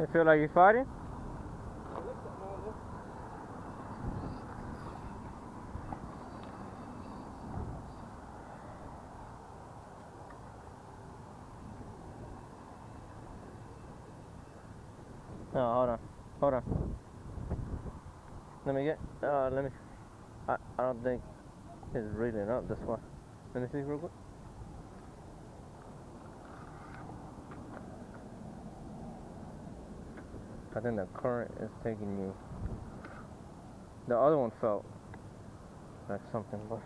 You feel like you're fighting? No, hold on. Hold on. Let me get, let me, I don't think it's reading up this one. Let me see real quick. I think the current is taking you. The other one felt like something, but.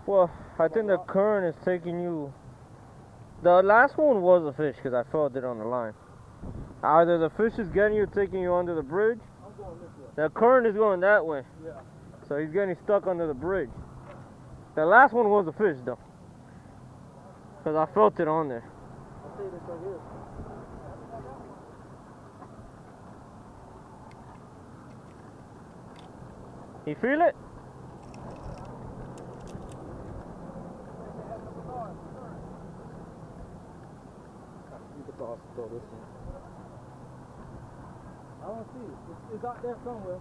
Well, I think the current is taking you. The last one was a fish because I felt it on the line. Either the fish is getting you, taking you under the bridge. I'm going this way. The current is going that way. Yeah. So he's getting stuck under the bridge. The last one was a fish though. Because I felt it on there. I'll see this right here. You feel it? You could throw this one. I don't see it. It's out there somewhere.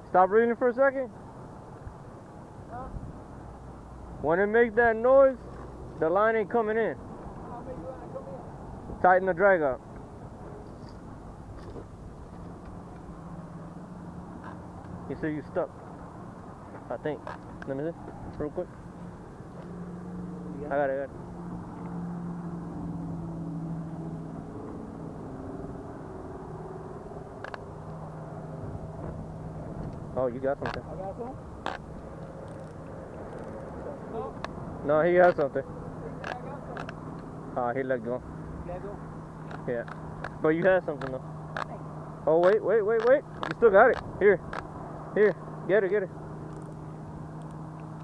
Stop reading for a second. Huh? When it makes that noise, the line ain't coming in. I'll make the line come in. Tighten the drag up. You see you stuck. I think. Let me see. Real quick. I got it. Oh, you got something. I got some? Oh. No, he got something. I got some. He let go. Let go. Yeah. But you had something though. Oh, wait. You still got it. Here. Get it.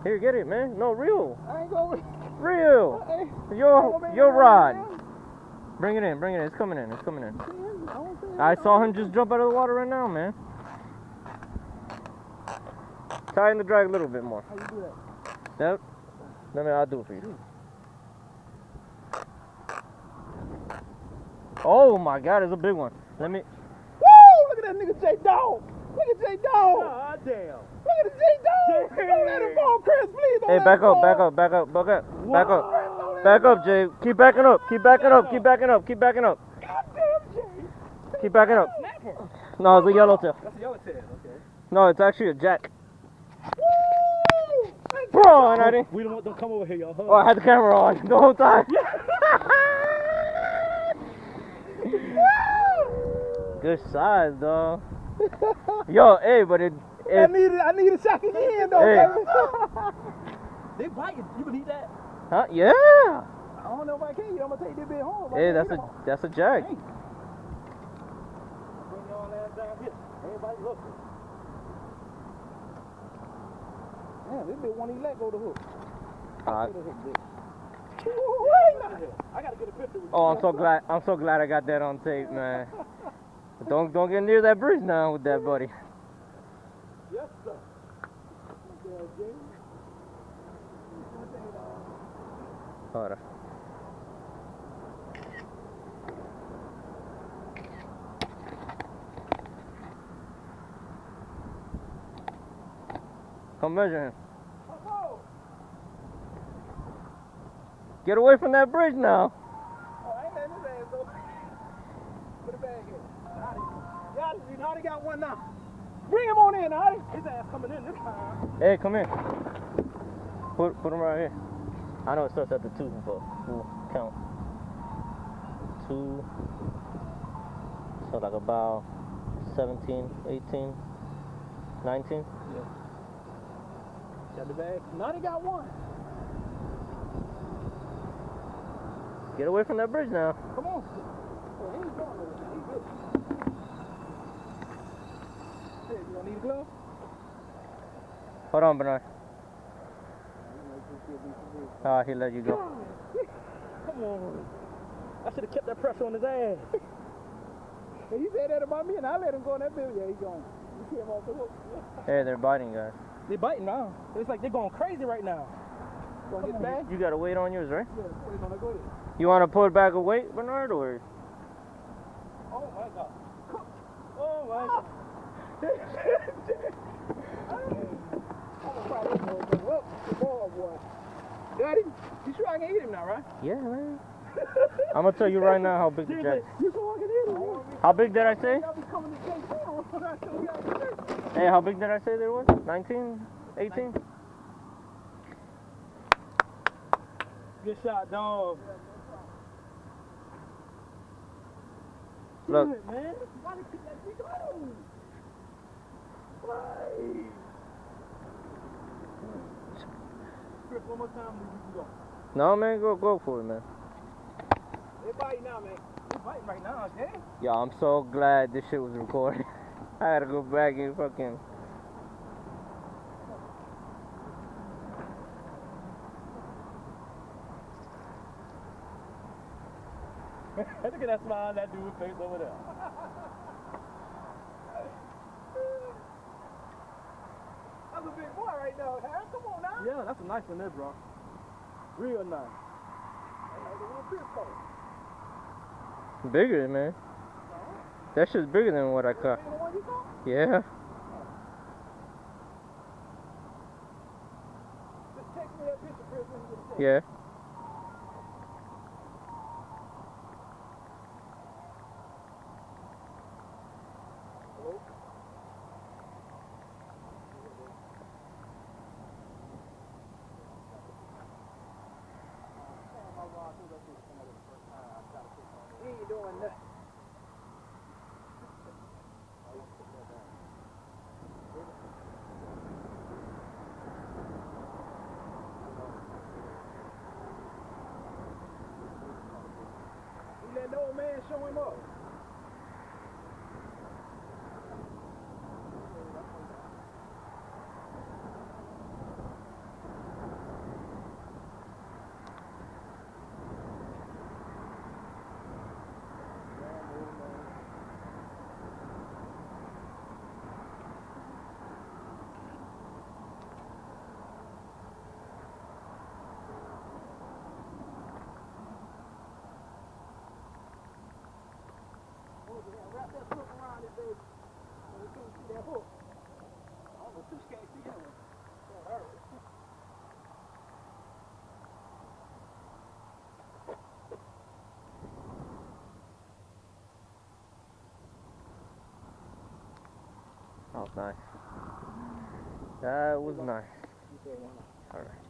Here, get it, man. No, real. I ain't going. Real. Your rod. Bring it in. It's coming in. I saw him just jump out of the water right now, man. Tighten the drag a little bit more. How you do that? Yep. I'll do it for you. Oh my God, it's a big one. Let me. Woo! Look at that nigga J Dog. Look at J Dog. God damn. Look at the J Dog. Don't let him fall, Chris. Please don't Hey, let back him up, fall. back up. Back up, Jay. Keep backing up. God damn, Jay. Keep backing up. Snapper. No, it's a yellowtail. That's a yellowtail, okay. No, it's actually a jack. Woo! Bro, and I didn't. We don't come over here, y'all. Oh, I had the camera on the whole time. Good size, dog. Yo, hey, but it. I need a shot again, though, Hey. baby. They biting. You believe that? Huh? Yeah. I don't know if I can. I'm gonna take this bit home. Hey, that's a jack. Hey. Bring y'all ass down here. Everybody look. Man, this bit won't even let go the hook. Alright. The hook bit. I gotta get a picture with you. Oh, I'm so glad I got that on tape, man. Don't get near that bridge now with that, buddy. Yes, sir. Hold on. Come measure him. Get away from that bridge now. Oh, I ain't letting his ass go. Put it back here. Hottie, Hottie got one now. Bring him on in, Hottie. His ass coming in this time. Hey, come here. Put him right here. I know it starts at the 2, but we'll count. 2. So like about 17, 18, 19. Yeah. Got the bag. Hottie got one. Get away from that bridge now. Come on. Oh, he ain't going nowhere. He good. glove? Hold on, Bernard. Ah, he let you go. Come on. I should have kept that pressure on his ass. And he said that about me, and I let him go in that video. Yeah, he gone. He came off the hook. Hey, they're biting, guys. They biting now. It's like they're going crazy right now. Gonna get back? You got a weight on yours, right? Yeah, we're gonna go there. You want to pull back a weight, Bernard, or? Oh my God. Oh my God. I'm gonna try this one, but whoop, the ball, boy. Daddy, you sure I can hit him now, right? Yeah, man. I'm gonna tell you right now how big the jack. You sure I can hit him? How big did I say? Y'all be coming to J Town. Hey, how big did I say there was? 19? 18? Good shot, dog. Look. Good, man. Why did you let me go? Chris, one more time, then you can go. No, man, go for it, man. They're biting now, man. They're biting right now, okay? Yeah, I'm so glad this shit was recorded. I had to go back and fucking. Look at that smile on that dude's face over there. That's a big boy right now, Harry. Come on now. Yeah, that's a nice one there, bro. Real nice. That's like a little bit though. Bigger, man. That shit's bigger than what I caught. The one you caught? Yeah. Just text me that picture, Chris, when you get a text. Yeah. Hello? He ain't doing nothing. He let the old man show him up. Wrap that hook around it, baby. So we can't see that hook. I don't know, fish can't see that one. That hurt. That was nice. That was nice. Alright.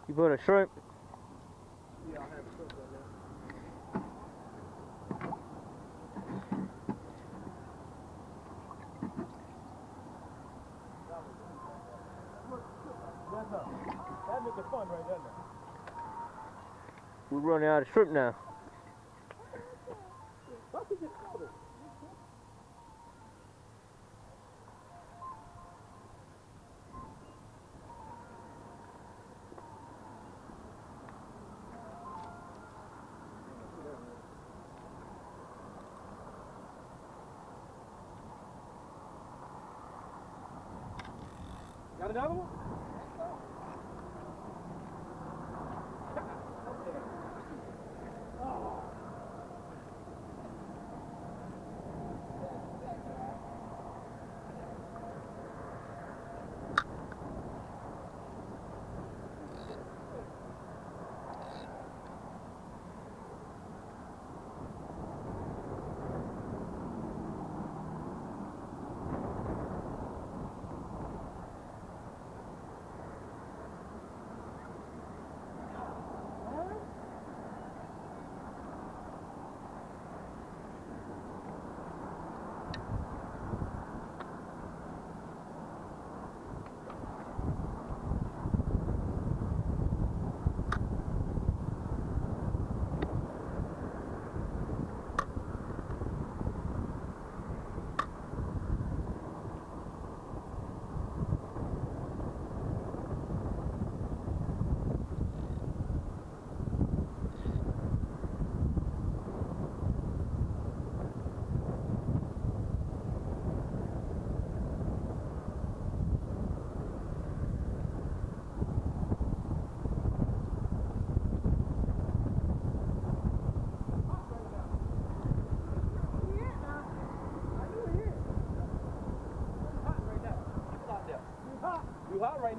You put a shrimp? Yeah, I have a hook on there. That make it fun right there. We're running out of shrimp now. Got another one?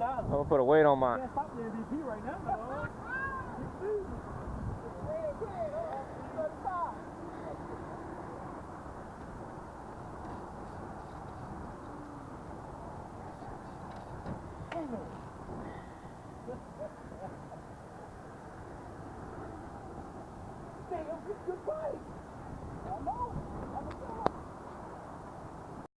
now. I'm gonna put a weight on You my. can't stop the MVP right now, dog. Damn, good bike.